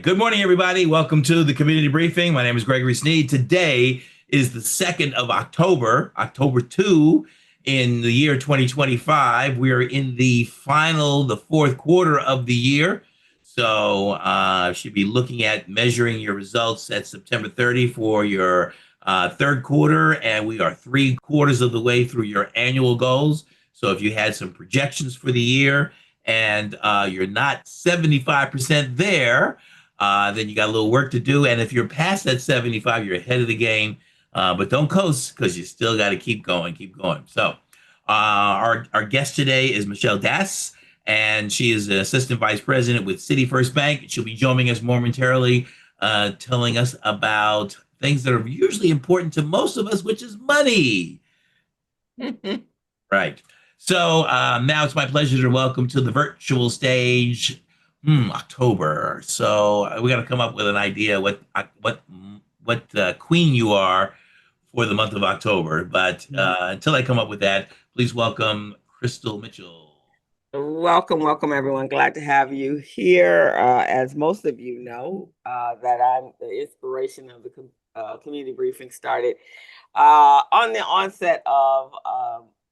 Good morning, everybody. Welcome to the community briefing. My name is Gregory Sneed. Today is the 2nd of October, October 2 in the year 2025. We are in the fourth quarter of the year. So should be looking at measuring your results at September 30 for your third quarter. And we are 3/4 of the way through your annual goals. So if you had some projections for the year and you're not 75% there, then you got a little work to do. And if you're past that 75, you're ahead of the game. But don't coast because you still got to keep going, keep going. So our guest today is Michelle Dass, and she is the Assistant Vice President with City First Bank. She'll be joining us momentarily, telling us about things that are usually important to most of us, which is money. Right. So now it's my pleasure to welcome to the virtual stage October. So we got to come up with an idea what queen you are for the month of October. But until I come up with that, please welcome Crystal Mitchell. Welcome, everyone. Glad to have you here. As most of you know, that I'm the inspiration of the community briefing started on the onset of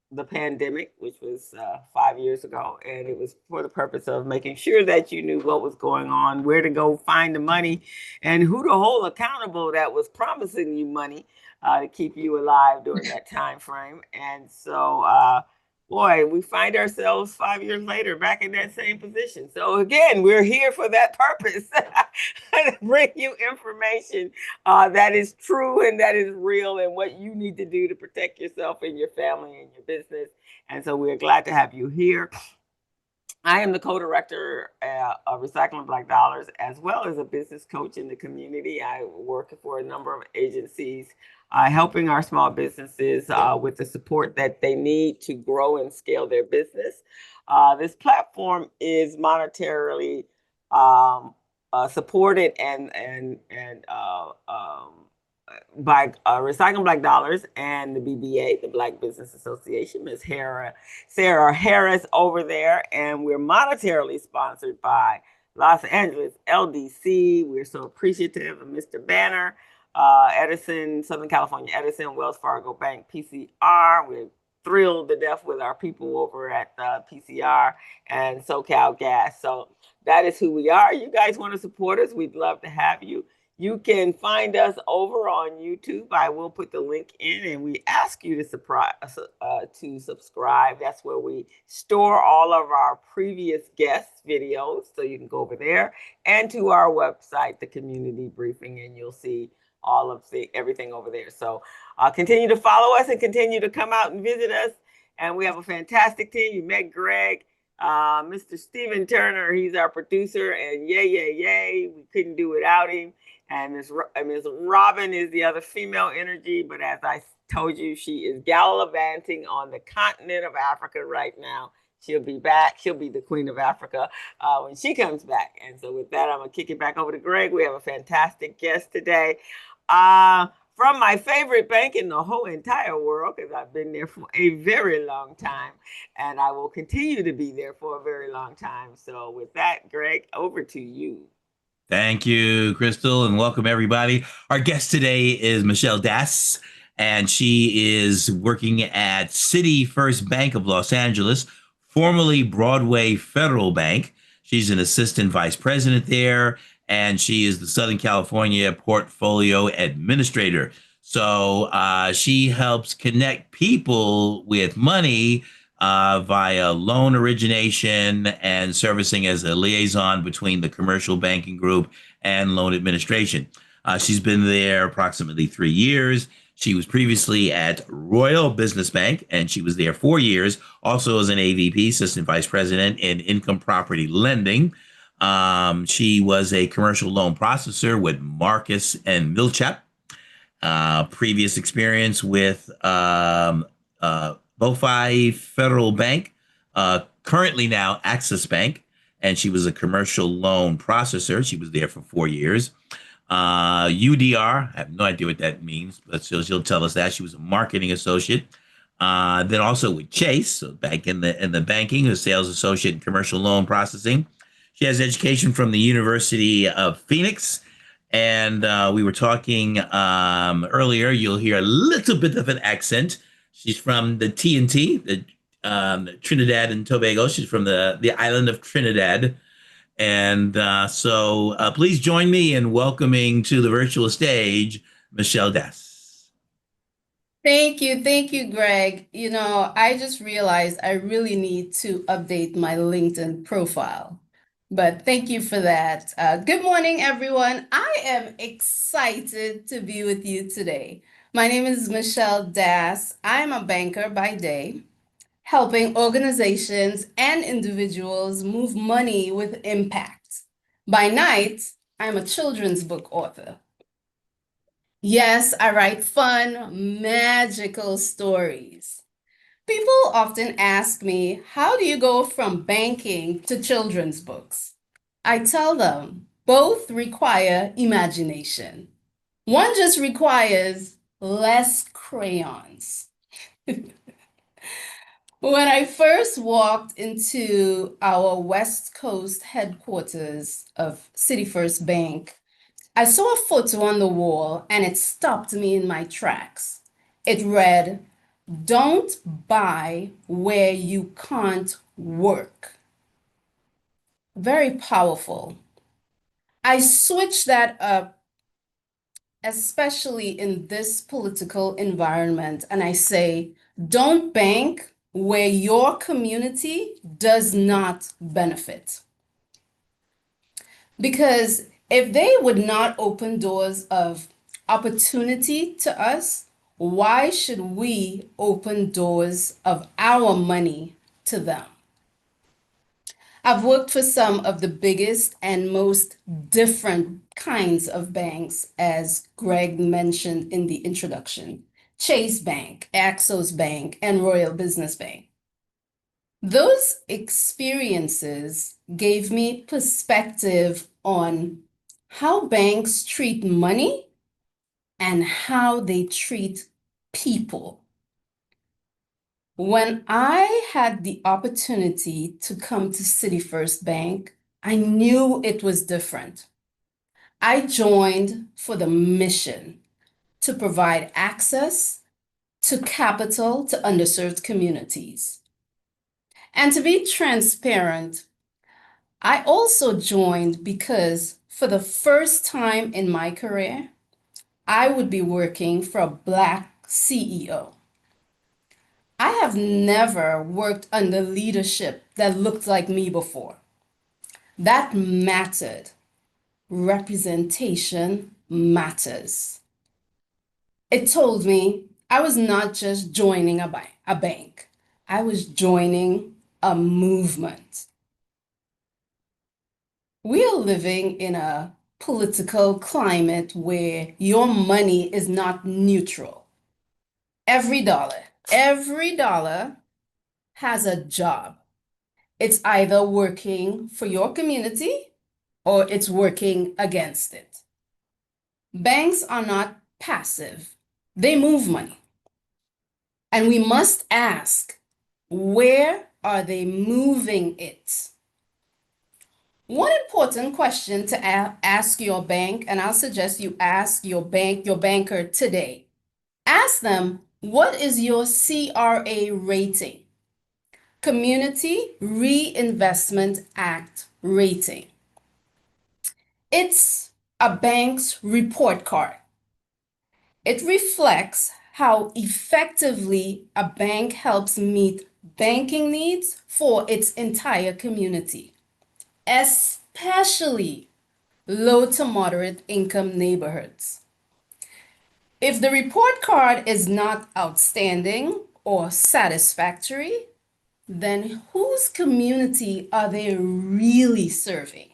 the pandemic, which was 5 years ago. And it was for the purpose of making sure that you knew what was going on, where to go find the money, and who to hold accountable that was promising you money to keep you alive during that time frame. And so, boy, we find ourselves 5 years later back in that same position. So again, we're here for that purpose, to bring you information that is true and that is real and what you need to do to protect yourself and your family and your business. And so we're glad to have you here. I am the co-director of Recycling Black Dollars, as well as a business coach in the community. I work for a number of agencies, helping our small businesses with the support that they need to grow and scale their business. This platform is monetarily supported and by Recycling Black Dollars and the BBA, the Black Business Association, Ms. Sarah Harris over there. And we're monetarily sponsored by Los Angeles LDC. We're so appreciative of Mr. Banner, Edison, Southern California Edison, Wells Fargo Bank, PCR. We're thrilled to death with our people over at PCR and SOCAL Gas. So that is who we are. You guys want to support us? We'd love to have you. You can find us over on YouTube. I will put the link in, and we ask you to subscribe. That's where we store all of our previous guest videos. So you can go over there and to our website, the community briefing, and you'll see all of everything over there. So continue to follow us and continue to come out and visit us. And we have a fantastic team. You met Greg. Mr. Stephen Turner, he's our producer, and yay, we couldn't do without him. And Ms. Robin is the other female energy, but as I told you, she is gallivanting on the continent of Africa right now. She'll be back. She'll be the Queen of Africa when she comes back. And so with that, I'm going to kick it back over to Greg. We have a fantastic guest today from my favorite bank in the whole entire world, because I've been there for a very long time, and I will continue to be there for a very long time. So with that, Greg, over to you. Thank you, Crystal, and welcome everybody. Our guest today is Michelle Dass, and she is working at City First Bank of Los Angeles, formerly Broadway Federal Bank. She's an assistant vice president there, and she is the Southern California portfolio administrator. So she helps connect people with money via loan origination and servicing as a liaison between the commercial banking group and loan administration. She's been there approximately 3 years. She was previously at Royal Business Bank, and she was there 4 years, also as an AVP, Assistant Vice President in Income Property Lending. She was a commercial loan processor with Marcus and Milchap. Previous experience with BoFi Federal Bank, currently now Axis Bank, and she was a commercial loan processor. She was there for 4 years. UDR, I have no idea what that means, but she'll tell us that. She was a marketing associate. Then also with Chase, so back in the banking, a sales associate in commercial loan processing. She has education from the University of Phoenix. And we were talking earlier. You'll hear a little bit of an accent. She's from the TNT, the Trinidad and Tobago. She's from the island of Trinidad. And please join me in welcoming to the virtual stage Michelle Dess. Thank you, Greg. I just realized I really need to update my LinkedIn profile. But thank you for that. Good morning, everyone. I am excited to be with you today. My name is Michelle Das. I'm a banker by day, helping organizations and individuals move money with impact. By night, I'm a children's book author. Yes, I write fun, magical stories. People often ask me, how do you go from banking to children's books? I tell them both require imagination. One just requires less crayons. When I first walked into our West Coast headquarters of City First Bank, I saw a photo on the wall and it stopped me in my tracks. It read, "Don't buy where you can't work." Very powerful. I switched that up, especially in this political environment, and I say, don't bank where your community does not benefit. Because if they would not open doors of opportunity to us, why should we open doors of our money to them? I've worked for some of the biggest and most different kinds of banks, as Greg mentioned in the introduction: Chase Bank, Axos Bank, and Royal Business Bank. Those experiences gave me perspective on how banks treat money and how they treat people. When I had the opportunity to come to City First Bank, I knew it was different. I joined for the mission to provide access to capital to underserved communities. And to be transparent, I also joined because for the first time in my career, I would be working for a Black CEO. I have never worked under leadership that looked like me before. That mattered. Representation matters. It told me I was not just joining a bank. I was joining a movement. We are living in a political climate where your money is not neutral. Every dollar has a job. It's either working for your community or it's working against it. Banks are not passive, they move money. And we must ask, where are they moving it? One important question to ask your bank, and I'll suggest you ask your banker today. Ask them, what is your CRA rating? Community Reinvestment Act rating. It's a bank's report card. It reflects how effectively a bank helps meet banking needs for its entire community, especially low to moderate income neighborhoods. If the report card is not outstanding or satisfactory, then whose community are they really serving?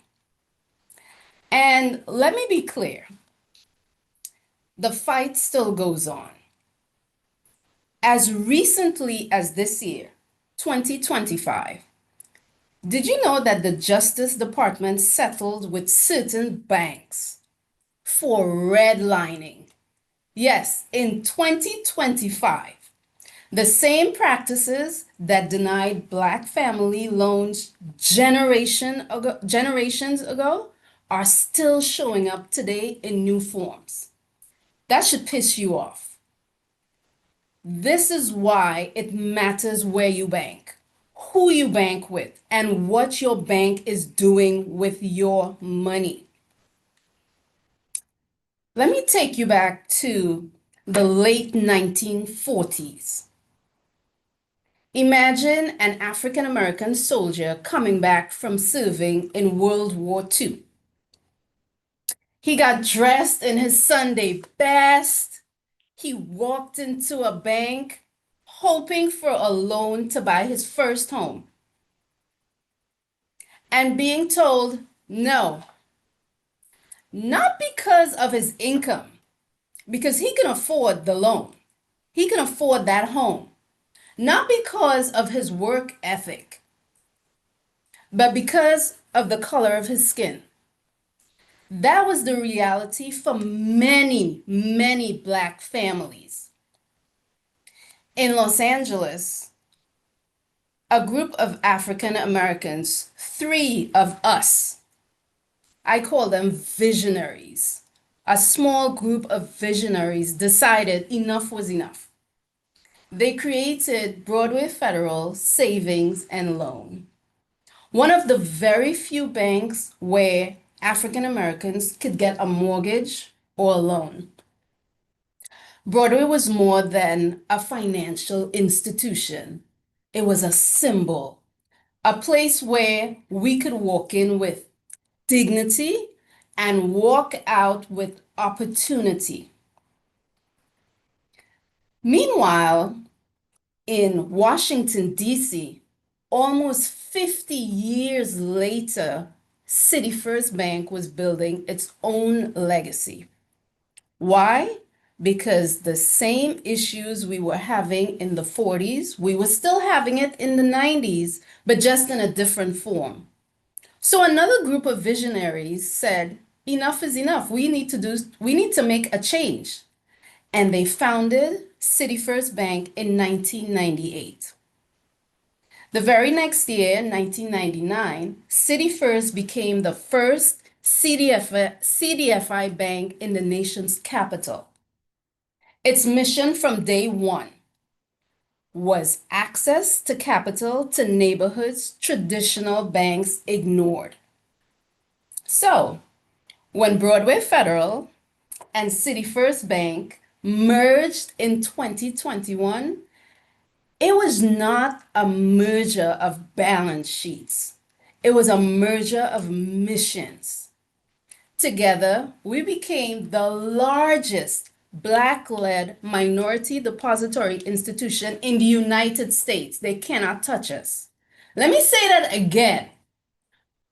And let me be clear, the fight still goes on. As recently as this year, 2025, did you know that the Justice Department settled with certain banks for redlining? Yes, in 2025, The same practices that denied Black family loans generations ago are still showing up today in new forms. That should piss you off. This is why it matters where you bank, who you bank with, and what your bank is doing with your money. Let me take you back to the late 1940s. Imagine an African American soldier coming back from serving in World War II. He got dressed in his Sunday best. He walked into a bank hoping for a loan to buy his first home. And being told no, not because of his income, because he can afford the loan. He can afford that home. Not because of his work ethic, but because of the color of his skin. That was the reality for many, many Black families. In Los Angeles, a group of African Americans, 3 of us, I call them visionaries, a small group of visionaries decided enough was enough. They created Broadway Federal Savings and Loan, one of the very few banks where African Americans could get a mortgage or a loan. Broadway was more than a financial institution. It was a symbol, a place where we could walk in with dignity and walk out with opportunity. Meanwhile, in Washington, D.C., almost 50 years later, City First Bank was building its own legacy. Why? Because the same issues we were having in the 40s, we were still having it in the 90s, but just in a different form. So another group of visionaries said, enough is enough. We need to make a change. And they founded City First Bank in 1998. The very next year, 1999, City First became the first CDFI bank in the nation's capital. Its mission from day one was access to capital to neighborhoods traditional banks ignored. So, when Broadway Federal and City First Bank merged in 2021, it was not a merger of balance sheets. It was a merger of missions. Together, we became the largest Black-led minority depository institution in the United States. They cannot touch us. Let me say that again.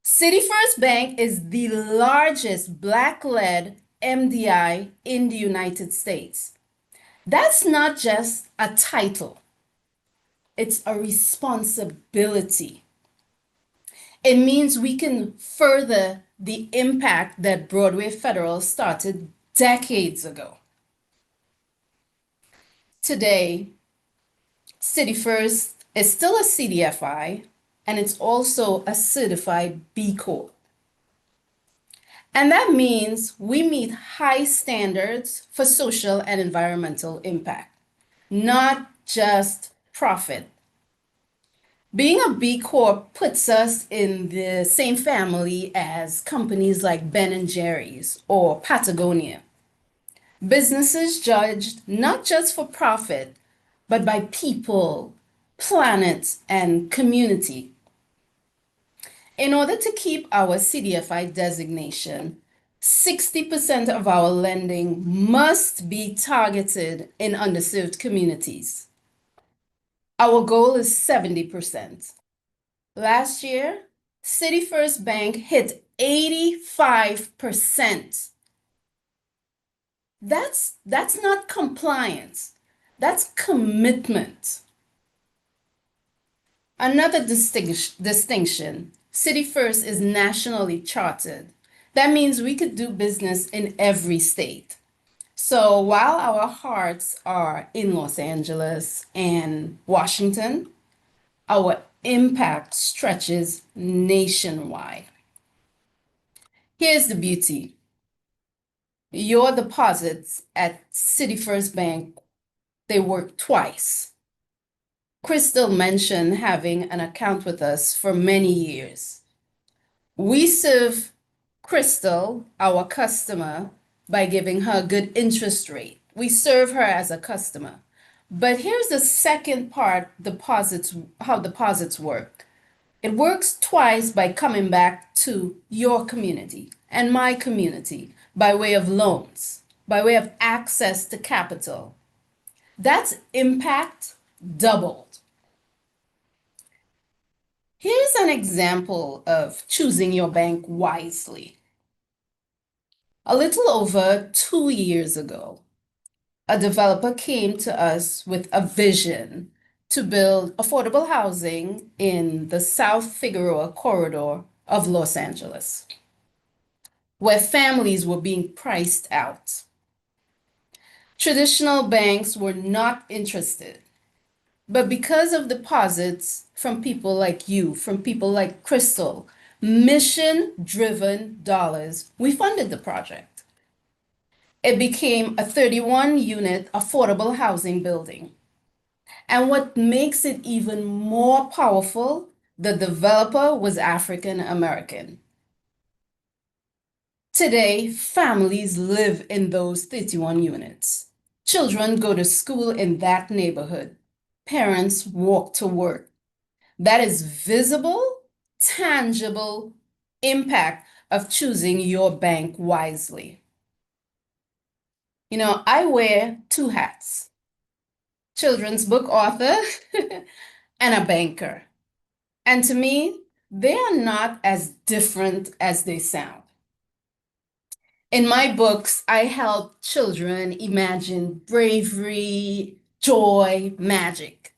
City First Bank is the largest Black-led MDI in the United States. That's not just a title. It's a responsibility. It means we can further the impact that Broadway Federal started decades ago. Today, City First is still a CDFI, and it's also a certified B Corp. And that means we meet high standards for social and environmental impact, not just profit. Being a B Corp puts us in the same family as companies like Ben and Jerry's or Patagonia. Businesses judged not just for profit, but by people, planet, and community. In order to keep our CDFI designation, 60% of our lending must be targeted in underserved communities. Our goal is 70%. Last year, City First Bank hit 85%. That's not compliance. That's commitment. Another distinction, City First is nationally chartered. That means we could do business in every state. So while our hearts are in Los Angeles and Washington, our impact stretches nationwide. Here's the beauty. Your deposits at City First Bank, they work twice. Crystal mentioned having an account with us for many years. We serve Crystal, our customer, by giving her a good interest rate. We serve her as a customer. But here's the second part, deposits, how deposits work. It works twice by coming back to your community and my community by way of loans, by way of access to capital. That's impact doubled. Here's an example of choosing your bank wisely. A little over 2 years ago, a developer came to us with a vision to build affordable housing in the South Figueroa corridor of Los Angeles, where families were being priced out. Traditional banks were not interested, but because of deposits from people like you, from people like Crystal, mission-driven dollars, we funded the project. It became a 31-unit affordable housing building. And what makes it even more powerful, the developer was African American. Today, families live in those 31 units. Children go to school in that neighborhood. Parents walk to work. That is visible, tangible impact of choosing your bank wisely. You know, I wear two hats, children's book author and a banker. And to me, they are not as different as they sound. In my books, I help children imagine bravery, joy, magic.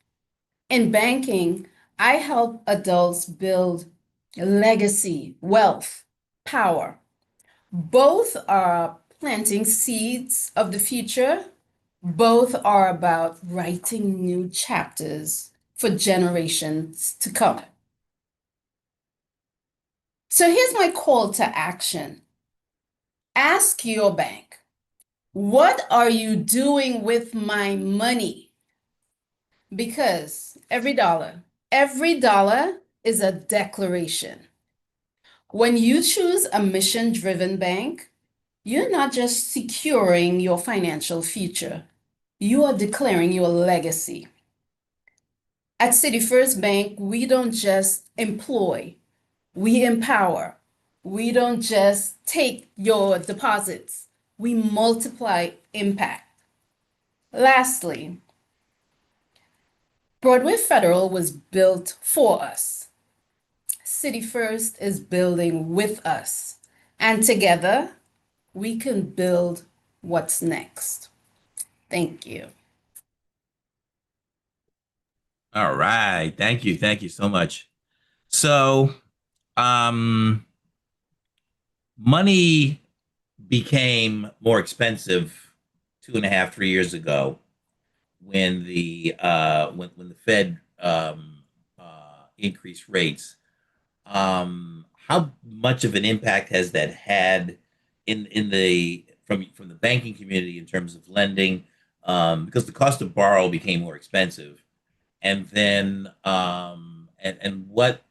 In banking, I help adults build legacy, wealth, power. Both are planting seeds of the future. Both are about writing new chapters for generations to come. So here's my call to action. Ask your bank, what are you doing with my money? Because every dollar is a declaration. When you choose a mission-driven bank, you're not just securing your financial future, you are declaring your legacy. At City First Bank, we don't just employ, we empower. We don't just take your deposits, we multiply impact. Lastly, Broadway Federal was built for us. City First is building with us. And together, we can build what's next. Thank you. All right. Thank you. Thank you so much. So, um, money became more expensive 2.5, 3 years ago when the Fed increased rates. How much of an impact has that had in the from the banking community in terms of lending? Because the cost of borrow became more expensive, and then and what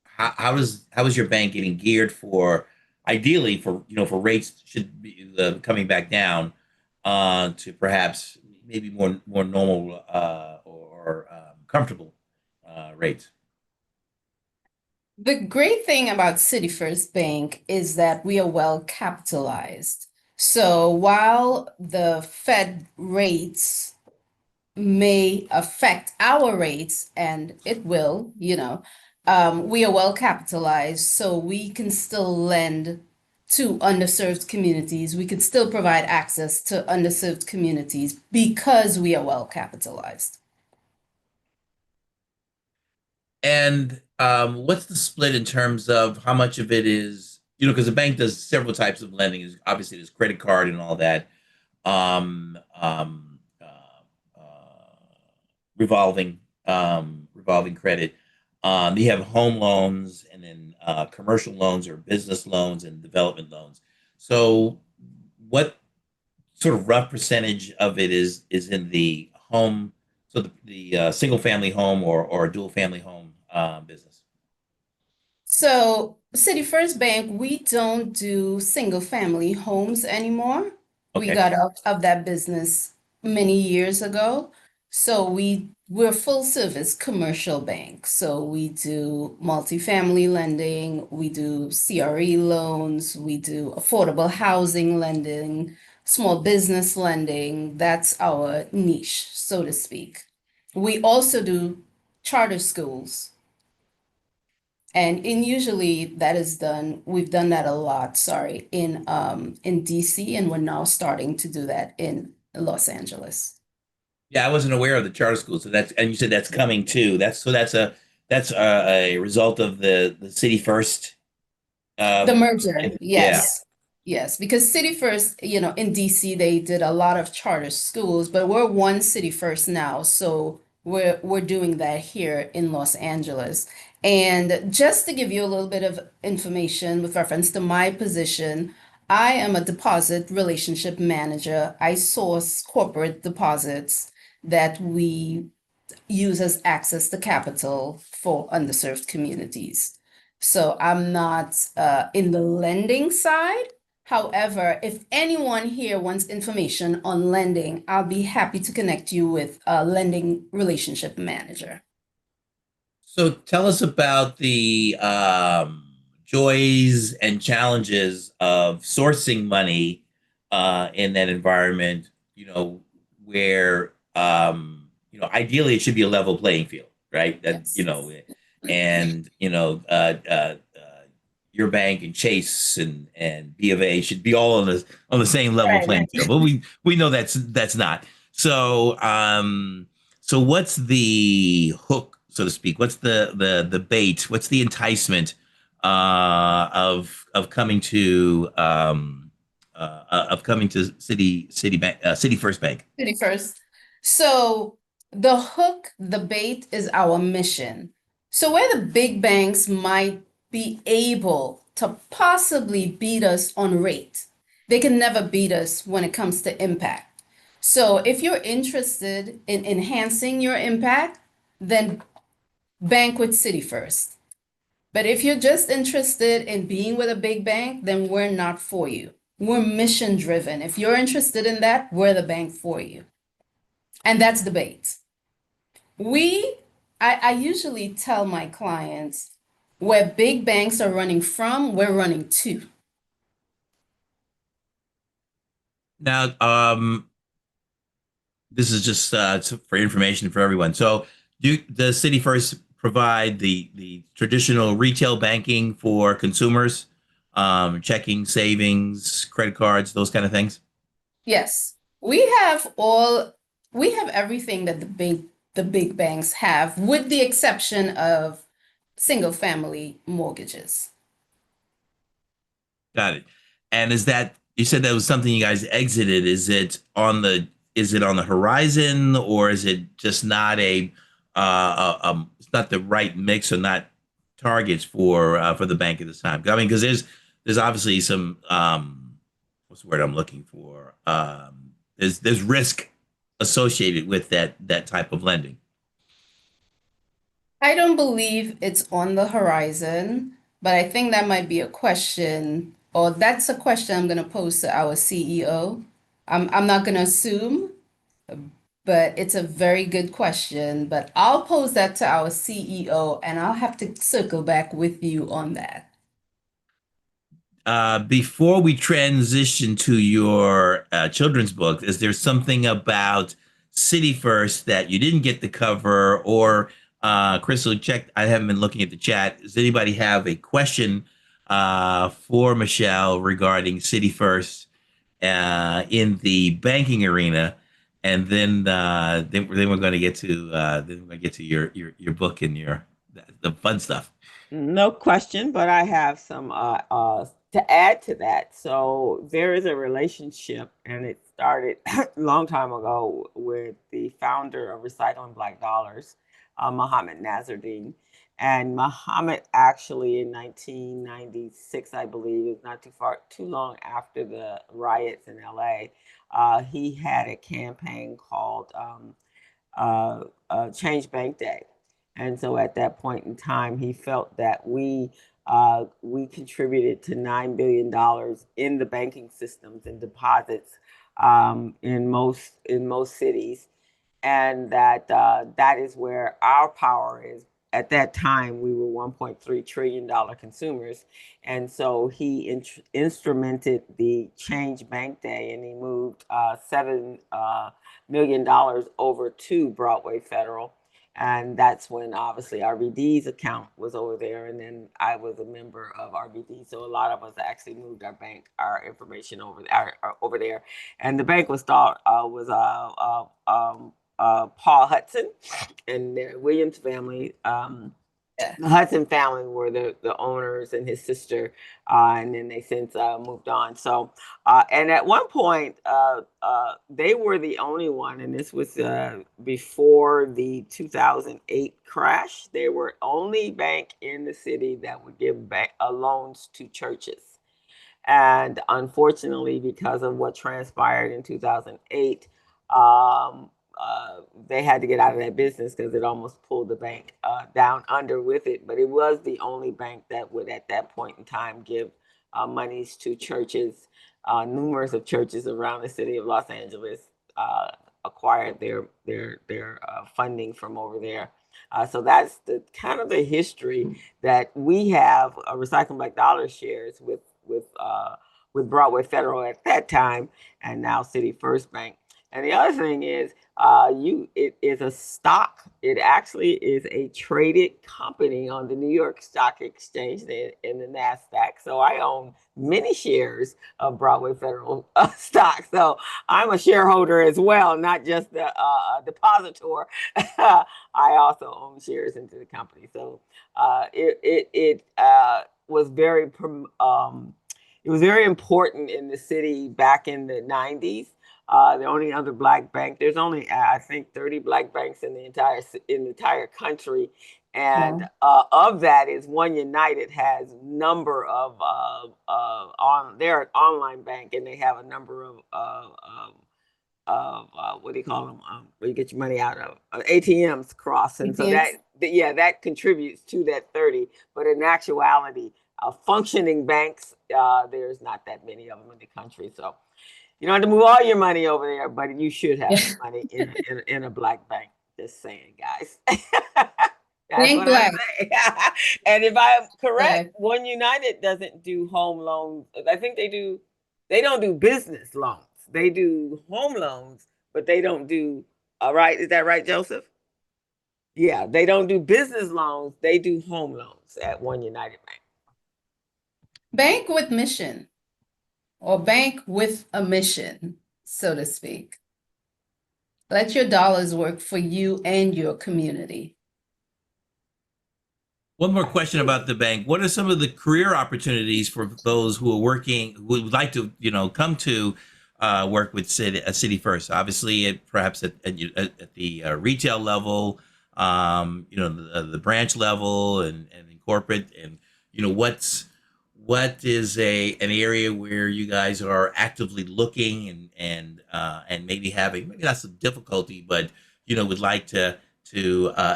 how is your bank getting geared for ideally for for rates should be coming back down to perhaps maybe more normal or comfortable rates. The great thing about City First Bank is that we are well capitalized. So while the Fed rates may affect our rates, and it will, we are well capitalized, so we can still lend to underserved communities. We can still provide access to underserved communities because we are well capitalized. And what's the split in terms of how much of it is, because the bank does several types of lending. Obviously, there's credit card and all that. um, um, uh, uh, revolving credit. You have home loans and then commercial loans or business loans and development loans. So, what sort of rough percentage of it is in the home, so the single family home or dual family home business? So, City First Bank, we don't do single family homes anymore. We Okay. got out of that business many years ago. So we're full service commercial bank. So we do multifamily lending, we do CRE loans, we do affordable housing lending, small business lending. That's our niche, so to speak. We also do charter schools. And usually that is done, we've done that a lot, sorry, in DC, and we're now starting to do that in Los Angeles. Yeah, I wasn't aware of the charter school. So that's, and you said that's coming too. That's a result of the City First. The Um, merger, yeah. yes. Yes, because City First, in DC, they did a lot of charter schools, but we're one City First now, so we're doing that here in Los Angeles. And just to give you a little bit of information with reference to my position, I am a deposit relationship manager. I source corporate deposits that we use as access to capital for underserved communities. So I'm not in the lending side. However, if anyone here wants information on lending, I'll be happy to connect you with a lending relationship manager. So tell us about the joys and challenges of sourcing money in that environment, where ideally it should be a level playing field, right? Yes. And your bank and Chase and B of A should be all on the same level Right. playing field. But we know that's not. So so what's the hook, so to speak? What's the bait? What's the enticement of coming to City First Bank? City First. So the hook, the bait is our mission. So where the big banks might be able to possibly beat us on rate, they can never beat us when it comes to impact. So if you're interested in enhancing your impact, then bank with City First. But if you're just interested in being with a big bank, then we're not for you. We're mission driven. If you're interested in that, we're the bank for you. And that's debate. We, I usually tell my clients where big banks are running from, we're running to. Now, this is just for information for everyone. So, does City First provide the traditional retail banking for consumers, checking, savings, credit cards, those kind of things? Yes, we have everything that the big banks have, with the exception of single family mortgages. Got it. And is that, you said that was something you guys exited? Is it on the horizon, or is it just not it's not the right mix or not targets for the bank at this time? I mean, because there's obviously some what's the word I'm looking for? There's risk associated with that type of lending. I don't believe it's on the horizon, but I think that might be a question, or that's a question I'm going to pose to our CEO. I'm not going to assume, but it's a very good question. But I'll pose that to our CEO and I'll have to circle back with you on that. Before we transition to your children's book, is there something about City First that you didn't get to cover? Or Crystal, check. I haven't been looking at the chat. Does anybody have a question for Michelle regarding City First in the banking arena? And then we're going to get to your book and the fun stuff. No question, but I have some to add to that. So there is a relationship, and it's started a long time ago with the founder of Recycling Black Dollars, Muhammad Nazardine. And Muhammad actually in 1996, I believe, is not too long after the riots in LA, he had a campaign called Change Bank Day. And so at that point in time, he felt that we contributed to $9 billion in the banking systems and deposits in most cities, and that is where our power is. At that time, we were $1.3 trillion consumers, and so he instrumented the Change Bank Day, and he moved $7 million over to Broadway Federal, and that's when obviously RBD's account was over there, and then I was a member of RBD, so a lot of us actually moved our information over there, and the bank was Paul Hudson and the Williams family. The Hudson family were the owners, and his sister, and then they since moved on. So, and at one point, they were the only one, and this was before the 2008 crash. They were only bank in the city that would give loans to churches. And unfortunately, because of what transpired in 2008, um, they had to get out of that business because it almost pulled the bank down under with it. But it was the only bank that would, at that point in time, give monies to churches. Numerous of churches around the city of Los Angeles acquired their funding from over there. So that's the kind of the history that we have. Recycling Black Dollar shares with Broadway Federal at that time, and now City First Bank. And the other thing is, it is a stock. It actually is a traded company on the New York Stock Exchange in the NASDAQ. So I own many shares of Broadway Federal stock. So I'm a shareholder as well, not just the depositor. I also own shares into the company. So it was very it was very important in the city back in the 90s. The only other black bank, there's only I think 30 black banks in the entire country, and of that is One United has number of they're an online bank, and they have a number of what do you call them? Where you get your money out of ATMs cross, and so that contributes to that 30. But in actuality, functioning banks, there's not that many of them in the country, so. You don't have to move all your money over there, but you should have money in a black bank. Just saying, guys. That's what I'm saying. And if I'm correct, One United doesn't do home loans. I think they do. They don't do business loans. They do home loans, but they don't do. All right, is that right, Joseph? Yeah, they don't do business loans. They do home loans at One United Bank. Bank with mission. Or bank with a mission, so to speak. Let your dollars work for you and your community. One more question about the bank. What are some of the career opportunities for those who who would like to, come to work with City First? Obviously, perhaps at the retail level, the branch level, and in corporate, and what is an area where you guys are actively looking and maybe having maybe not some difficulty, but would like to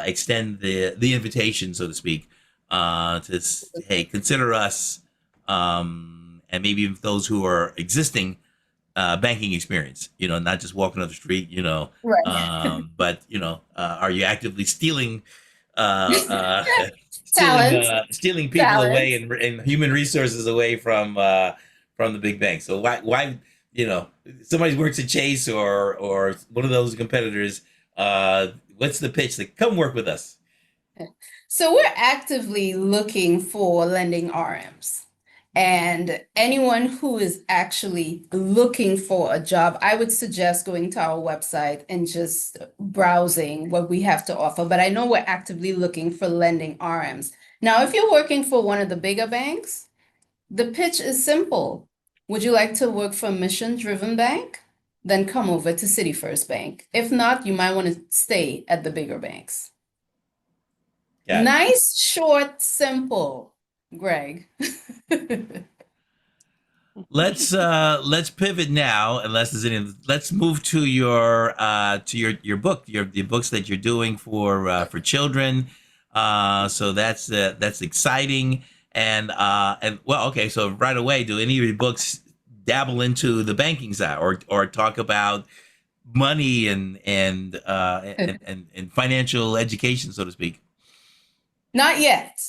extend the invitation, so to speak, hey, consider us, and maybe even those who are existing banking experience, not just walking on the street, Right. but are you actively stealing stealing people away and human resources away from the big banks? So why somebody works at Chase or one of those competitors, what's the pitch to come work with us? So we're actively looking for lending RMs. And anyone who is actually looking for a job, I would suggest going to our website and just browsing what we have to offer. But I know we're actively looking for lending RMs. Now, if you're working for one of the bigger banks, the pitch is simple. Would you like to work for a mission-driven bank? then come over to City First Bank. If not, you might want to stay at the bigger banks. Got it. Nice, short, simple, Greg. Let's pivot now, unless there's any. Let's move to your book, the books that you're doing for children. So that's exciting. And well, okay. So right away, do any of your books dabble into the banking side, or talk about money and financial education, so to speak? Not yet.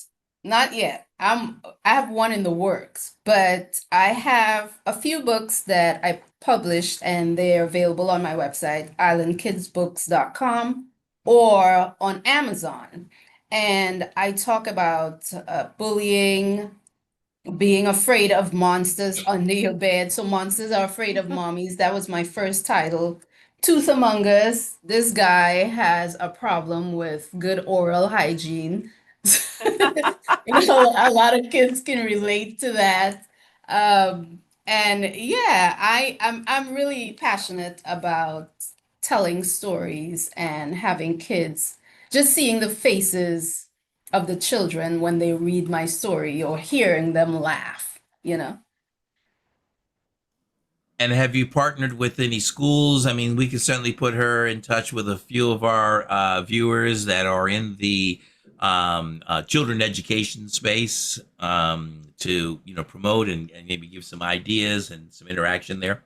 Not yet. I have one in the works, but I have a few books that I published and they're available on my website, islandkidsbooks.com, or on Amazon. And I talk about bullying, being afraid of monsters under your bed. So monsters are afraid of mommies. That was my first title. Tooth Among Us. This guy has a problem with good oral hygiene. A lot of kids can relate to that. And yeah, I'm really passionate about telling stories and having kids, just seeing the faces of the children when they read my story or hearing them laugh, you know? And have you partnered with any schools? I mean, we can certainly put her in touch with a few of our viewers that are in the children education space, to promote and maybe give some ideas and some interaction there.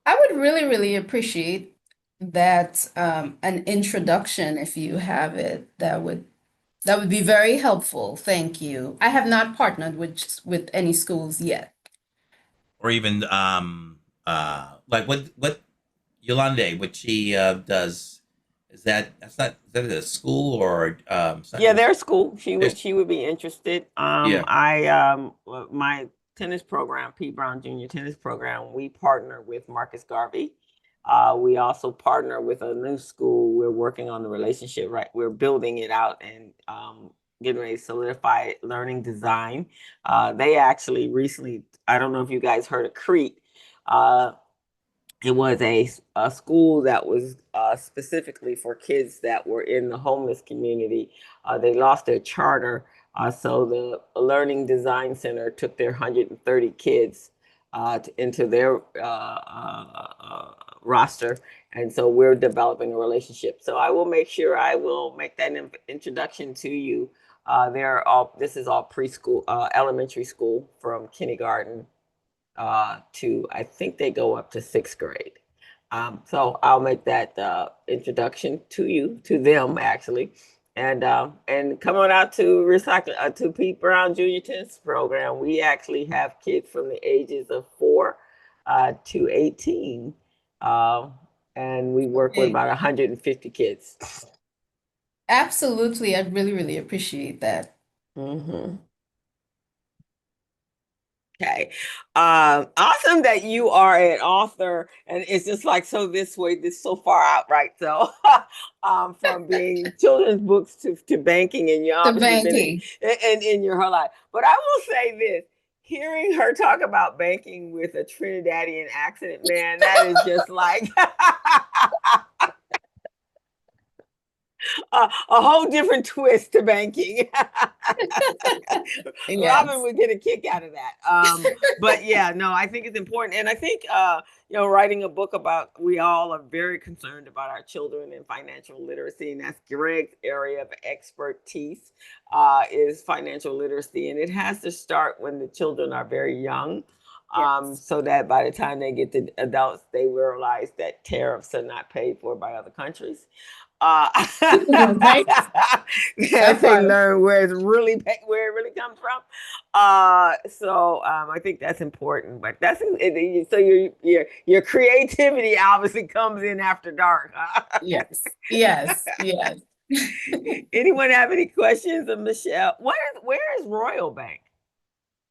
I would really, really appreciate that an introduction if you have it. That would be very helpful. Thank you. I have not partnered with any schools yet. Or even like what Yolande, what she does, is that a school or it's not Yeah, really their school. She would there's she would be interested. Yeah. My tennis program, Pete Brown Junior tennis program, we partner with Marcus Garvey. We also partner with a new school. We're working on the relationship, right? We're building it out and getting ready to solidify it, learning design. They actually recently, I don't know if you guys heard of Crete. Uh, it was a school that was specifically for kids that were in the homeless community. They lost their charter, so the Learning Design Center took their 130 kids into their roster, and so we're developing a relationship. So I will make sure I will make that introduction to you. This is all preschool, elementary school from kindergarten to I think they go up to sixth grade. So I'll make that introduction to them actually, and come on out to recycle to Pete Brown Junior Tennis Program. We actually have kids from the ages of 4 to 18, uh, and we work with Hey, about 150 kids. absolutely. I'd really, really appreciate that. Mm-hmm. Okay. Awesome that you are an author, and it's just like so this way, this so far out, right? So, from being children's books to banking, and you The obviously been banking. in your whole life. But I will say this: hearing her talk about banking with a Trinidadian accent, man, that is just like a whole different twist to banking. Robin Yes. would get a kick out of that. But yeah, no, I think it's important. And I think, writing a book about, we all are very concerned about our children and financial literacy. And that's Greg's area of expertise, is financial literacy. And it has to start when the children are very young. Yes. So that by the time they get to adults, they realize that tariffs are not paid for by other countries. Right? That That they part. learn where it really comes from. So I think that's important. But so your creativity obviously comes in after dark. Yes. Yes. Yes. Anyone have any questions of Michelle? Where is Royal Bank?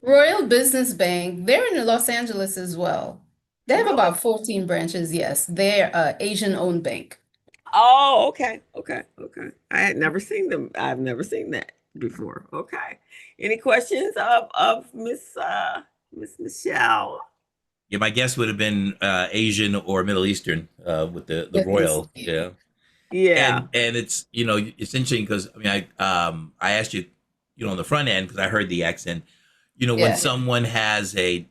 Royal Business Bank, they're in Los Angeles as well. They have Really? about 14 branches, yes. They're a Asian-owned bank. Oh, okay. I had never seen them. I've never seen that before. Okay. Any questions of Miss Michelle? Yeah, my guess would have been Asian or Middle Eastern with the At least, royal. Yeah. Yeah. And it's it's interesting because I mean I asked you on the front end because I heard the accent. When yeah, someone has a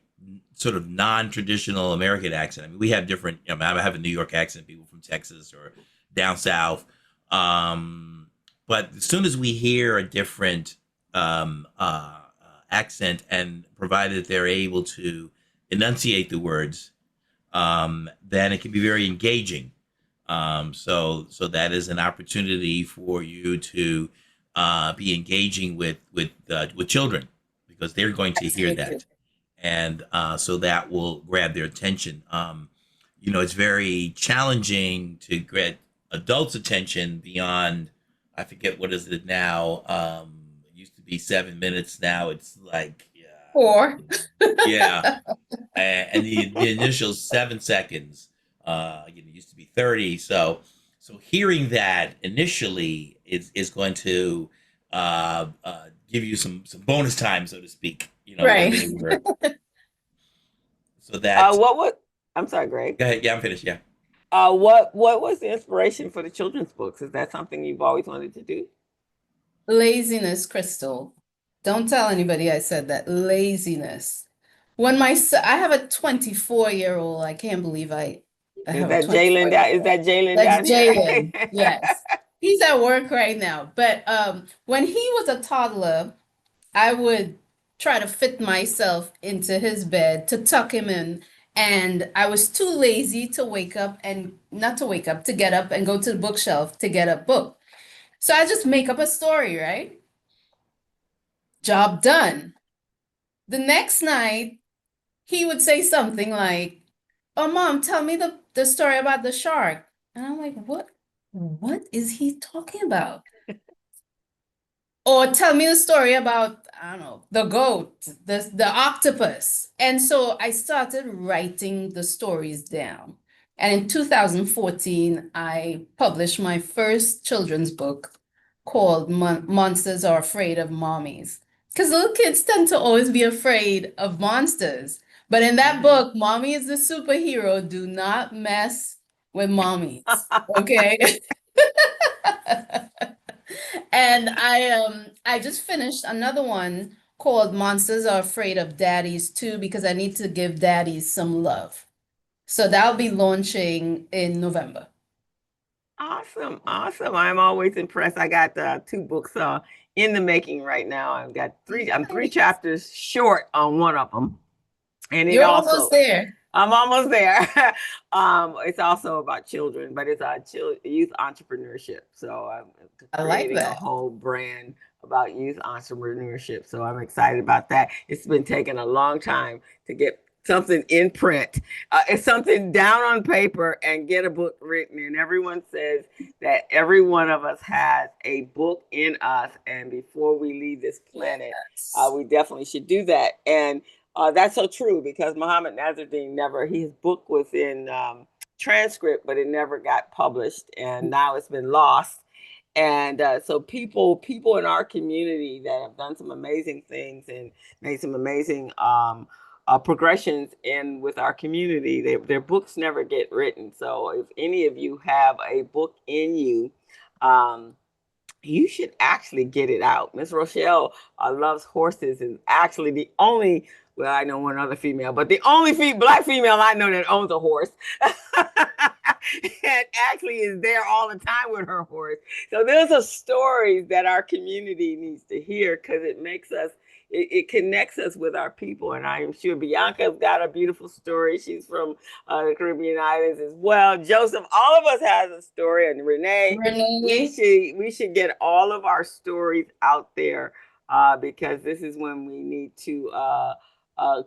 sort of non-traditional American accent. I mean, we have different. I have a New York accent. People from Texas or down south. But as soon as we hear a different accent, and provided they're able to enunciate the words, then it can be very engaging. So that is an opportunity for you to be engaging with children because they're going to hear absolutely. that, and so that will grab their attention. It's very challenging to get adults' attention beyond. I forget what is it now. It used to be 7 minutes. Now it's like Or yeah, and the initial 7 seconds, used to be 30. So hearing that initially is going to give you some bonus time, so to speak. When right. they were so that. What was? I'm sorry, Greg. Go ahead. Yeah, I'm finished. Yeah. What was the inspiration for the children's books? Is that something you've always wanted to do? Laziness, Crystal. Don't tell anybody I said that. Laziness. When my son, I have a 24-year-old. I can't believe I Is have a that Jalen down? Is 24-year-old. that Jalen That's down here? Jalen. Yes. He's at work right now. But when he was a toddler, I would try to fit myself into his bed to tuck him in. And I was too lazy to wake up and not to wake up, to get up and go to the bookshelf to get a book. So I just make up a story, right? Job done. The next night, he would say something like, "Oh, mom, tell me the story about the shark." And I'm like, "What? What is he talking about?" Or tell me the story about, I don't know, the goat, the octopus. And so I started writing the stories down. And in 2014, I published my first children's book called Monsters Are Afraid of Mommies. Because little kids tend to always be afraid of monsters. But in that Mhm. book, Mommy is the superhero. Do not mess with mommies. Okay. And I just finished another one called Monsters Are Afraid of Daddies too, because I need to give daddies some love. So that'll be launching in November. Awesome, awesome. I'm always impressed. I got two books in the making right now. I've got three. I'm three Nice. chapters short on one of them, and it You're almost also there. I'm almost there. It's also about children, but it's youth entrepreneurship. So I'm I like creating a that. whole brand about youth entrepreneurship. So I'm excited about that. It's been taking a long time to get something in print. It's something down on paper and get a book written. And everyone says that every one of us has a book in us. And before we leave this planet, Yes. we definitely should do that. And that's so true because Muhammad Nazruddin never, his book was in transcript, but it never got published. And now it's been lost. And so people in our community that have done some amazing things and made some amazing progressions in with our community, their books never get written. So if any of you have a book in you, um, you should actually get it out. Miss Rochelle loves horses, is actually the only, well, I know one other female, but the only black female I know that owns a horse. And actually is there all the time with her horse. So those are stories that our community needs to hear because it makes us, it connects us with our people. And I am sure Bianca's got a beautiful story. She's from the Caribbean islands as well. Joseph, all of us has a story, and Renee, Renee, we should get all of our stories out there because this is when we need to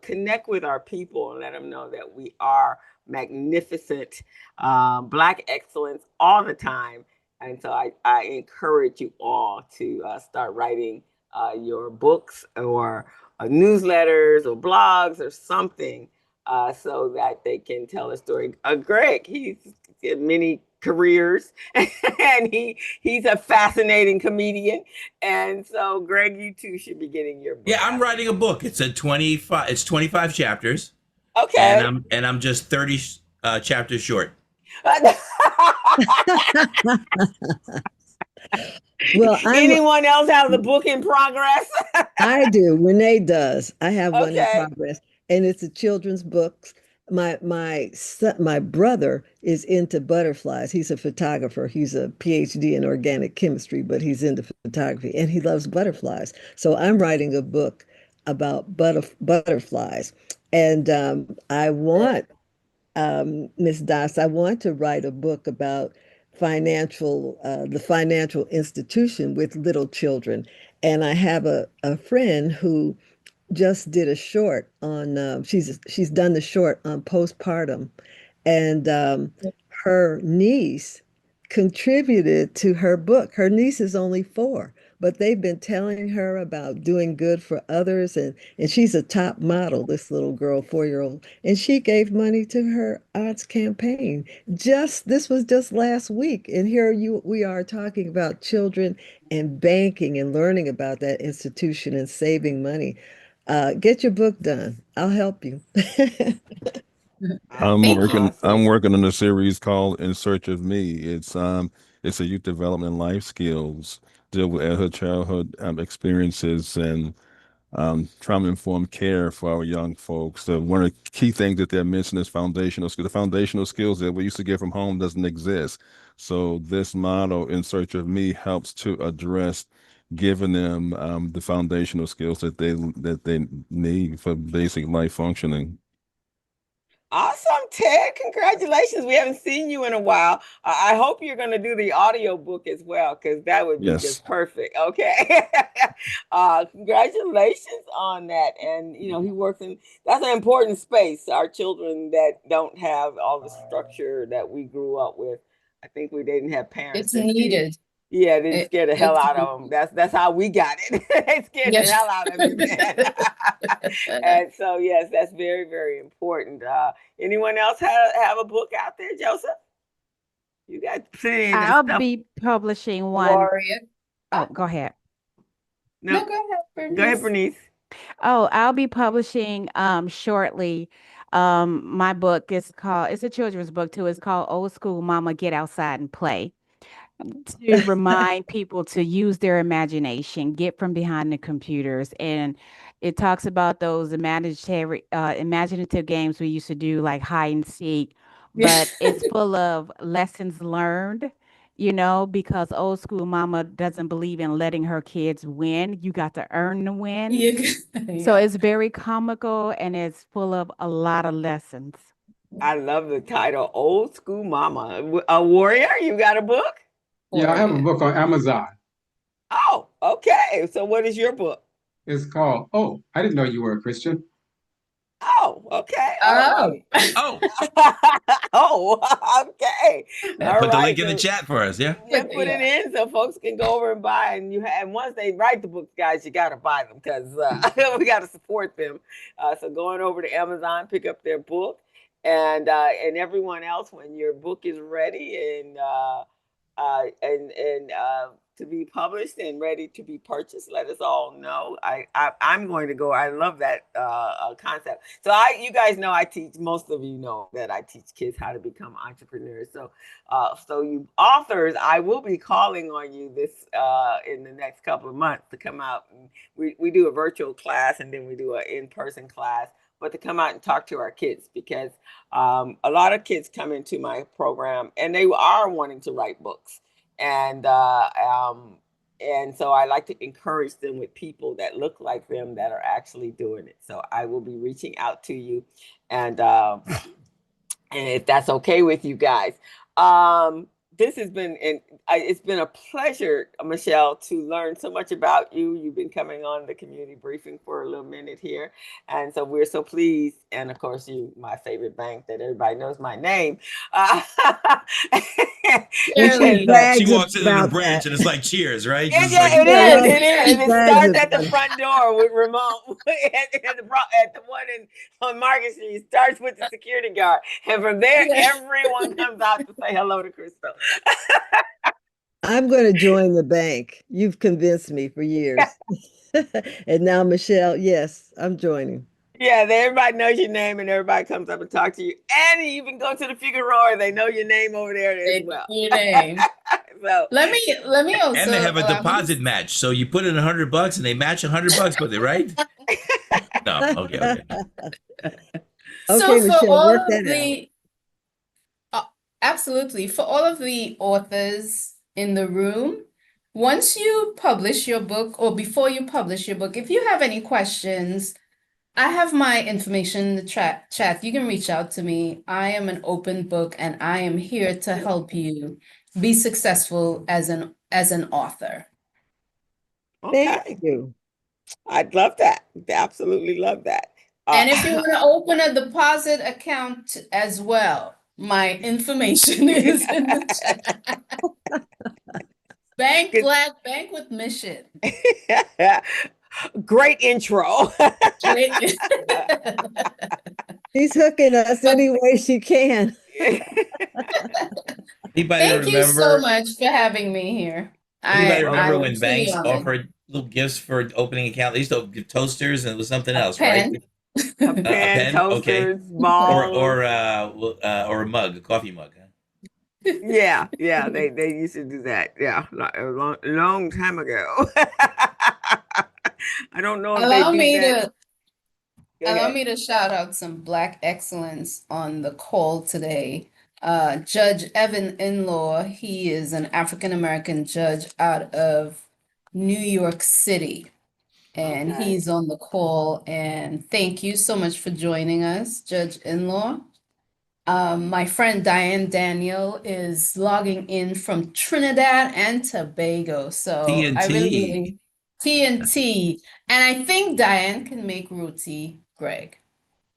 connect with our people and let them know that we are magnificent, Black excellence all the time. And so I encourage you all to start writing your books or newsletters or blogs or something so that they can tell a story. Greg, he's had many careers and he's a fascinating comedian. And so, Greg, you too should be getting your book Yeah, I'm out writing a book. It's 25 chapters. Okay. And I'm just 30 chapters short. Well, Anyone else have the book in progress? I do. Renee does. I have one in Okay. progress, and it's a children's book. My brother is into butterflies. He's a photographer. He's a PhD in organic chemistry, but he's into photography, and he loves butterflies. So I'm writing a book about butterflies, and I want Ms. Das, I want to write a book about the financial institution with little children. And I have a friend who just did a short on, she's done the short on postpartum. And her niece contributed to her book. Her niece is only 4, but they've been telling her about doing good for others. And she's a top model, this little girl, 4-year-old. And she gave money to her aunt's campaign. This was just last week. And here we are talking about children and banking and learning about that institution and saving money. Get your book done. I'll help you. That's Thank awesome. I'm working on a series called In Search of Me. It's a youth development life skills, deal with childhood experiences and trauma-informed care for our young folks. One of the key things that they're missing is foundational skills. The foundational skills that we used to get from home doesn't exist. So this model, In Search of Me, helps to address giving them the foundational skills that they need for basic life functioning. Awesome, Ted. Congratulations. We haven't seen you in a while. I hope you're going to do the audio book as well, because that would be Yes. just perfect. Okay. Congratulations on that. And, he works that's an important space. Our children that don't have all the structure that we grew up with. I think we didn't have parents It's that scared. needed. Yeah, they scared the hell It's out of them. That's how we got it. They scared the yes. hell out of you, man. And so, yes, that's very, very important. Anyone else have a book out there, Joseph? You got plenty of I'll stuff. be publishing one. Warrior. Oh, go ahead. No, No, go ahead, go ahead, Bernice. Bernice. Oh, I'll be publishing shortly. My book is called, it's a children's book too. It's called Old School Mama Get Outside and Play, to remind people to use their imagination, get from behind the computers. And it talks about those imaginative games we used to do, like hide and seek, but it's full of lessons learned, because old school mama doesn't believe in letting her kids win. You got to earn the win. So Yeah. it's very comical and it's full of a lot of lessons. I love the title, Old School Mama. A warrior, you got a book? Yeah, I have a Warrior. book on Amazon. Oh, okay. So what is your book? It's called, Oh, I didn't know you were a Christian. Oh, okay. All Oh. right. Oh, Oh, okay. yeah, All put the right. link in the So chat for us. Yeah. yeah, put it in so folks can go over and buy. And once they write the books, guys, you got to buy them, because we got to support them. So going over to Amazon, pick up their book, and everyone else, when your book is ready and to be published and ready to be purchased, let us all know. I'm going to go. I love that concept. So you guys know, most of you know that I teach kids how to become entrepreneurs. So you authors, I will be calling on you this in the next couple of months to come out. And we do a virtual class, and then we do an in-person class, but to come out and talk to our kids, because a lot of kids come into my program and they are wanting to write books. And so I like to encourage them with people that look like them that are actually doing it. So I will be reaching out to you, and if that's okay with you guys. This has been it's been a pleasure, Michelle, to learn so much about you. You've been coming on the community briefing for a little minute here, and so we're so pleased. And of course, my favorite bank, that everybody knows my name. And she Because, She brags walks into the about that. branch and it's like cheers, right? yeah, Just yeah, like, it Yeah, is. yeah, It is. she It brags starts at the about it. front door with Ramon at the one on Market Street. It starts with the security guard, and from there, everyone comes out to say hello to Crystal. I'm going to join the bank. You've convinced me for years. And now, Michelle, yes, I'm joining. Yeah, everybody knows your name and everybody comes up and talks to you. And you even go to the Figueroa, they know your name over there as They well. know your name. So Let me also And they have a allow me to- deposit match. So you put in $100 and they match $100 with it, right? No. Okay. So Okay, for Michelle, all work of that out. the absolutely, for all of the authors in the room, once you publish your book or before you publish your book, if you have any questions, I have my information in the chat. You can reach out to me. I am an open book and I am here to help you be successful as an author. okay, Thank you. I'd love that. Absolutely love that. And if you want to open a deposit account as well, my information is in the chat. Bank Black, Bank with Mission. Great intro. Great. She's hooking us any way she can. Anybody Thank you so remember? much for having me here. Anybody remember I'm when truly banks honored. offered little gifts for opening account? They used to give toasters and it was something A else, right? pen. A A pen, pen, okay, toasters, balls. or a mug, a coffee mug. Huh? Yeah, they used to do that. Yeah, a long time ago. I don't know if they Allow do me that. to Go Allow ahead. me to shout out some Black excellence on the call today. Judge Evan Inlaw, he is an African American judge out of New York City, and Okay. he's on the call. And thank you so much for joining us, Judge Inlaw. My friend Diane Daniel is logging in from Trinidad and Tobago. So I TNT. TNT. And I think Diane can make roti, Greg.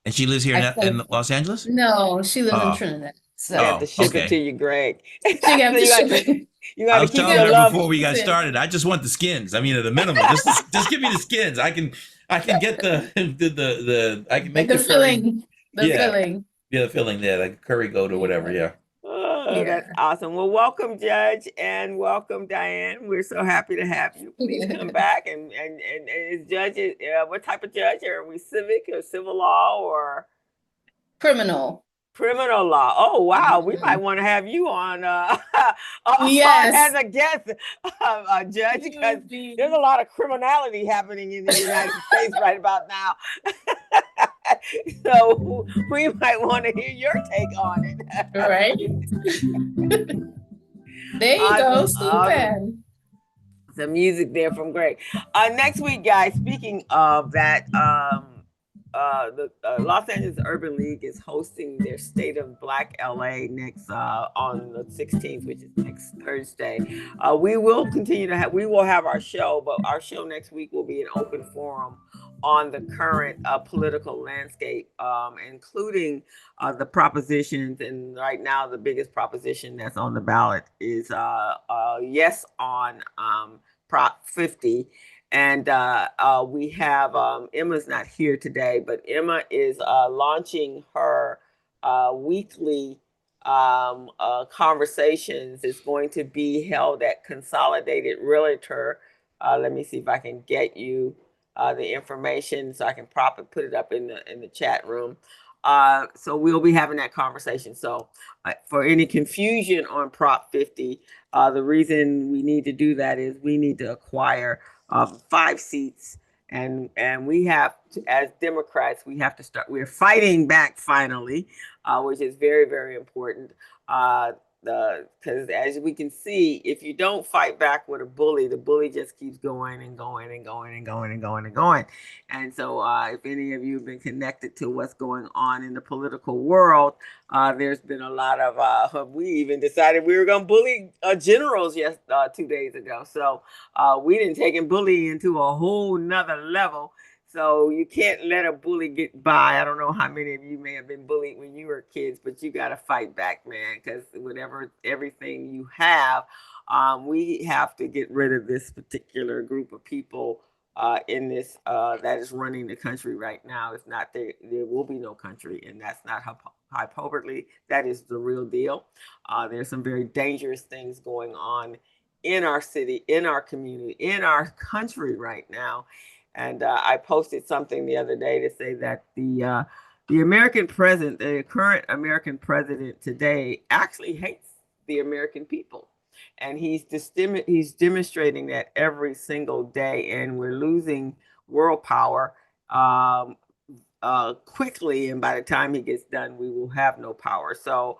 And she lives here I in think Los Angeles? no, she lives in Oh, Trinidad. We have So to oh, ship it to okay. you, Greg. she got So to ship it. you I got to was keep You telling your got her to love. before we got ship it. started, I just want the skins. I mean, at the minimum, just give me the skins. I can get the I can make The the curry. filling. The Yeah, filling. yeah, the filling there, like curry goat or whatever. Yeah. Yeah. Oh, that's Yeah. awesome. Well, welcome, Judge, and welcome, Diane. We're so happy to have you. Please come back. And is judge, what type of judge? Are we civic or civil law or Criminal. criminal law? Oh, wow. We might Mhm. want to have you on, Yes. as a guest, Judge, You because would be there's a lot of criminality happening in the United States right about now. So we might want to hear your take on it. right. There you go, Awesome, awesome. super. Some music there from Greg. Next week, guys, speaking of that, the Los Angeles Urban League is hosting their State of Black LA next on the 16th, which is next Thursday. We will we will have our show, but our show next week will be an open forum on the current political landscape, including the propositions. And right now, the biggest proposition that's on the ballot is yes on Prop 50. And we have Emma's not here today, but Emma is launching her weekly conversations. It's going to be held at Consolidated Realtor. Let me see if I can get you the information so I can put it up in the chat room. So we'll be having that conversation. So for any confusion on Prop 50, the reason we need to do that is we need to acquire 5 seats, and we have to, as Democrats, we have to start. We're fighting back finally, which is very, very important. Because as we can see, if you don't fight back with a bully, the bully just keeps going and going and going and going and going and going. And so, if any of you have been connected to what's going on in the political world, there's been a lot of. We even decided we were going to bully generals 2 days ago. So we didn't take bullying to a whole nother level. So you can't let a bully get by. I don't know how many of you may have been bullied when you were kids, but you got to fight back, man, because everything you have, we have to get rid of this particular group of people in this that is running the country right now. It's not there. There will be no country, and that's not hyperbole. That is the real deal. There's some very dangerous things going on in our city, in our community, in our country right now. And I posted something the other day to say that the American president, the current American president today, actually hates the American people. And he's demonstrating that every single day, and we're losing world power quickly. And by the time he gets done, we will have no power. So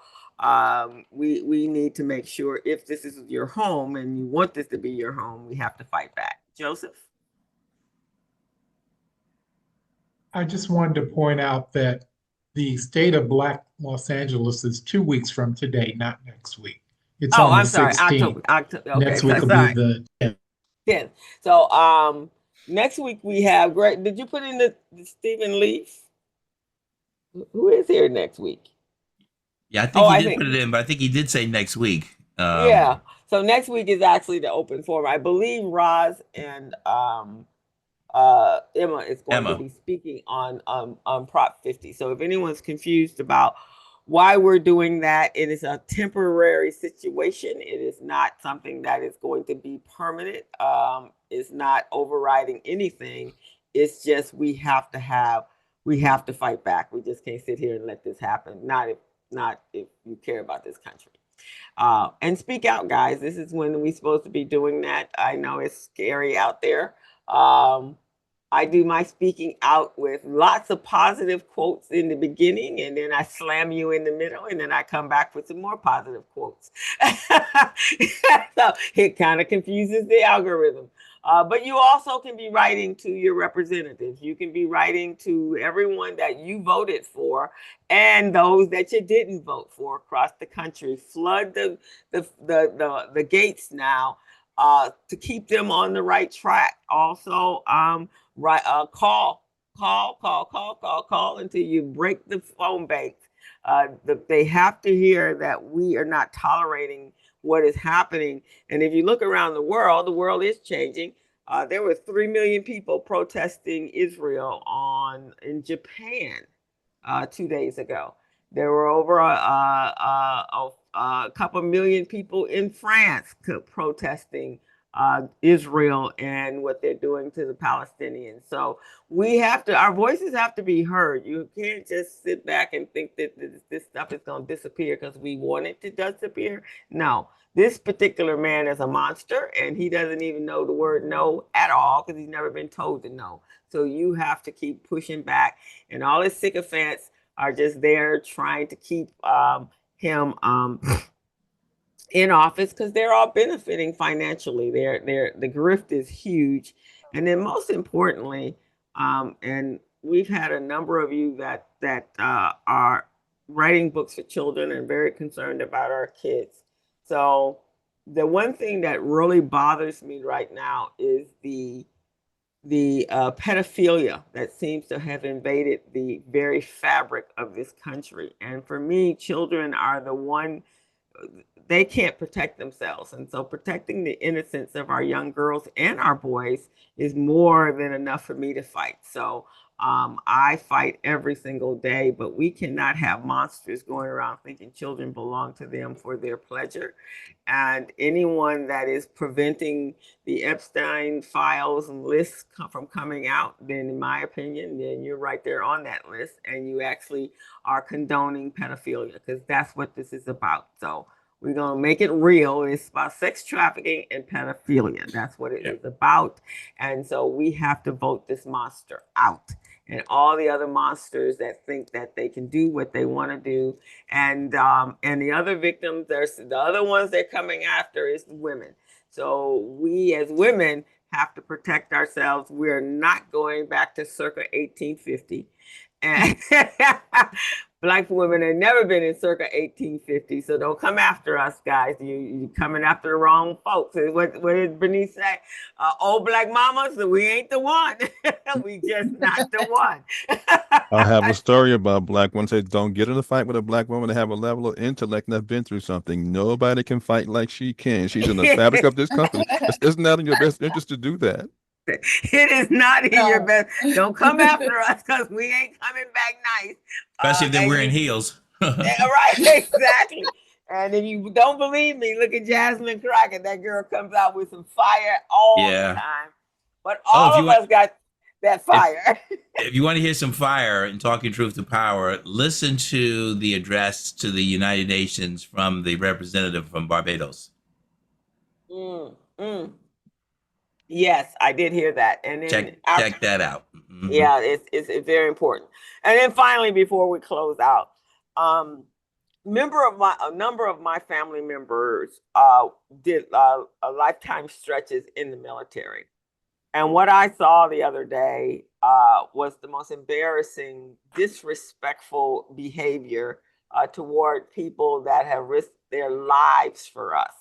we need to make sure, if this is your home and you want this to be your home, we have to fight back. Joseph? I just wanted to point out that the State of Black Los Angeles is 2 weeks from today, not next week. It's Oh, on the I'm sorry. 16th. October. Okay, Next week will be the 10th. 10th. So next week we have Greg. Did you put in the Stephen Leaf? Who is here next week? Yeah, I think he did put it in, but I think he did say next week. Yeah. So next week is actually the open forum. I believe Roz and Emma is going to be speaking on Prop 50. So if anyone's confused about why we're doing that, it is a temporary situation. It is not something that is going to be permanent. It's not overriding anything. It's just we have to fight back. We just can't sit here and let this happen. Not if you care about this country. And speak out, guys. This is when we're supposed to be doing that. I know it's scary out there. I do my speaking out with lots of positive quotes in the beginning, and then I slam you in the middle, and then I come back with some more positive quotes. So it kind of confuses the algorithm. But you also can be writing to your representatives. You can be writing to everyone that you voted for and those that you didn't vote for across the country. Flood the gates now to keep them on the right track. Also, call until you break the phone bank. They have to hear that we are not tolerating what is happening. And if you look around the world is changing. There were 3 million people protesting Israel in Japan 2 days ago. There were over a couple million people in France protesting Israel and what they're doing to the Palestinians. So our voices have to be heard. You can't just sit back and think that this stuff is going to disappear because we want it to disappear. No, this particular man is a monster, and he doesn't even know the word no at all because he's never been told to no. So you have to keep pushing back, and all his sycophants are just there trying to keep him in office because they're all benefiting financially. The grift is huge. And then most importantly, and we've had a number of you that are writing books for children and very concerned about our kids. So the one thing that really bothers me right now is the pedophilia that seems to have invaded the very fabric of this country. And for me, children are the one, they can't protect themselves. And so protecting the innocence of our young girls and our boys is more than enough for me to fight. So I fight every single day, but we cannot have monsters going around thinking children belong to them for their pleasure. And anyone that is preventing the Epstein files and lists from coming out, then in my opinion, then you're right there on that list, and you actually are condoning pedophilia, because that's what this is about. So we're going to make it real. It's about sex trafficking and pedophilia. That's what it is about. And so we have to vote this monster out. And all the other monsters that think that they can do what they want to do. And the other victims, the other ones they're coming after is women. So we as women have to protect ourselves. We're not going back to circa 1850. And Black women have never been in circa 1850, so don't come after us, guys. You're coming after the wrong folks. What did Bernice say? Old Black mamas, we ain't the one. We just not the one. I have a story about Black women. Says don't get in a fight with a Black woman that have a level of intellect and have been through something. Nobody can fight like she can. She's in the fabric of this company. It's not in your best interest to do that. It is not in your best. Don't come after us because we ain't coming back nice. Especially if they're wearing heels. Right, exactly. And if you don't believe me, look at Jasmine Crockett. That girl comes out with some fire all the time. But all of us got that fire. If you want to hear some fire and talking truth to power, listen to the address to the United Nations from the representative from Barbados. Mm, mm. Yes, I did hear that. And then Check that out. Mm-hmm. Yeah, it's very important. And then finally, before we close out, a number of my family members did lifetime stretches in the military. And what I saw the other day was the most embarrassing, disrespectful behavior toward people that have risked their lives for us.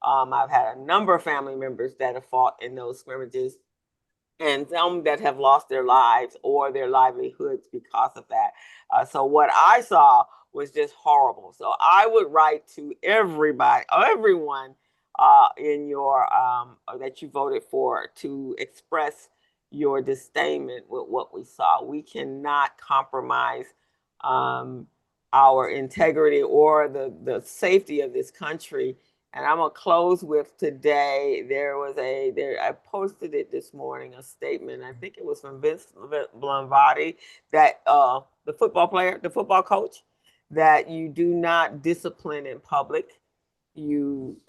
I've had a number of family members that have fought in those scrimmages, and some that have lost their lives or their livelihoods because of that. So what I saw was just horrible. So I would write to everyone in your that you voted for to express your disdainment with what we saw. We cannot compromise our integrity or the safety of this country. And I'm gonna close with today. I posted it this morning, a statement. I think it was from Vince Blonvati, that the football coach, that you do not discipline in public, you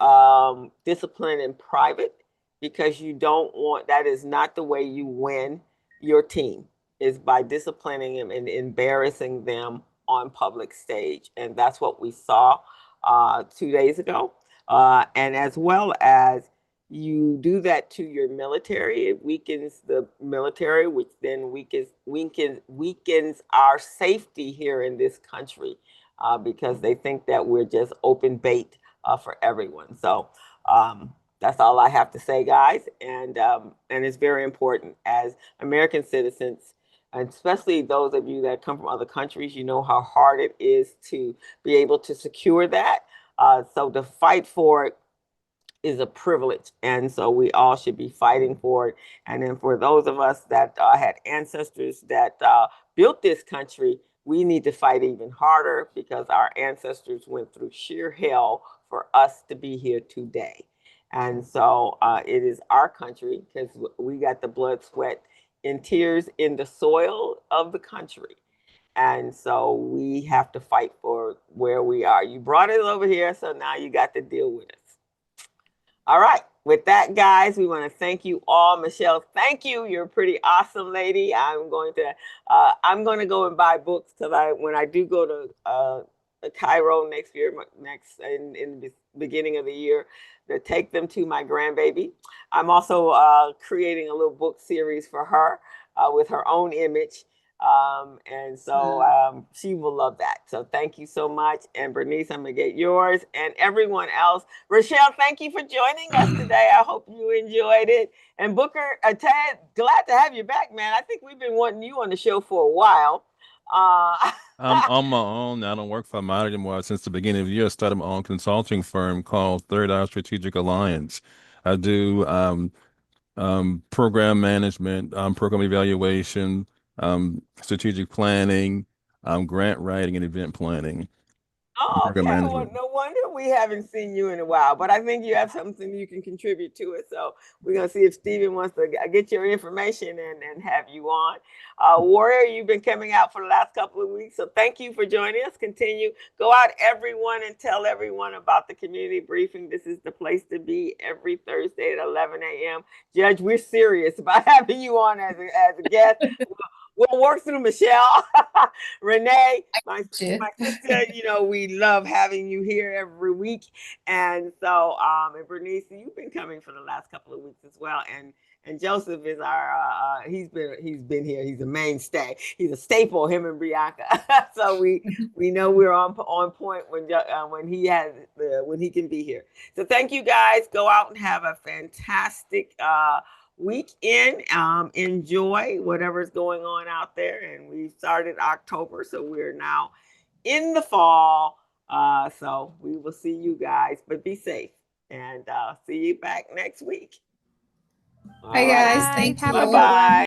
discipline in private, because you don't want, that is not the way you win your team, is by disciplining them and embarrassing them on public stage. And that's what we saw 2 days ago. And as well as you do that to your military, it weakens the military, which then weakens our safety here in this country, because they think that we're just open bait for everyone. So that's all I have to say, guys. And it's very important as American citizens, and especially those of you that come from other countries, you know how hard it is to be able to secure that. So to fight for it is a privilege. And so we all should be fighting for it. And then for those of us that had ancestors that built this country, we need to fight even harder, because our ancestors went through sheer hell for us to be here today. And so it is our country, because we got the blood, sweat, and tears in the soil of the country. And so we have to fight for where we are. You brought it over here, so now you got to deal with us. All right. With that, guys, we want to thank you all. Michelle, thank you. You're a pretty awesome lady. I'm going to go and buy books, because when I do go to Cairo next year, in the beginning of the year, to take them to my grandbaby. I'm also creating a little book series for her with her own image. And so she will love that. So thank you so much. And Bernice, I'm gonna get yours, and everyone else. Rochelle, thank you for joining us today. I hope you enjoyed it. And Booker, Ted, glad to have you back, man. I think we've been wanting you on the show for a while. I'm on my own. I don't work for Mine anymore. Since the beginning of the year, I started my own consulting firm called Third Eye Strategic Alliance. I do program management, program evaluation, strategic planning, grant writing, and event planning. Oh, Program okay. Well, management. no wonder we haven't seen you in a while, but I think you have something you can contribute to it. So we're going to see if Stephen wants to get your information and have you on. Warrior, you've been coming out for the last couple of weeks, so thank you for joining us. Continue. Go out, everyone, and tell everyone about the community briefing. This is the place to be every Thursday at 11 a.m. Judge, we're serious about having you on as a guest. We'll work through Michelle, Renee, my sister. You know, we love having you here every week. And so, and Bernice, you've been coming for the last couple of weeks as well. And Joseph is our he's been here. He's a mainstay. He's a staple. Him and Bianca. So we know we're on point when he can be here. So thank you guys. Go out and have a fantastic weekend. Enjoy whatever's going on out there. And we started October, so we're now in the fall. So we will see you guys, but be safe, and see you back next week. Hi, guys. Thank you. Bye-bye.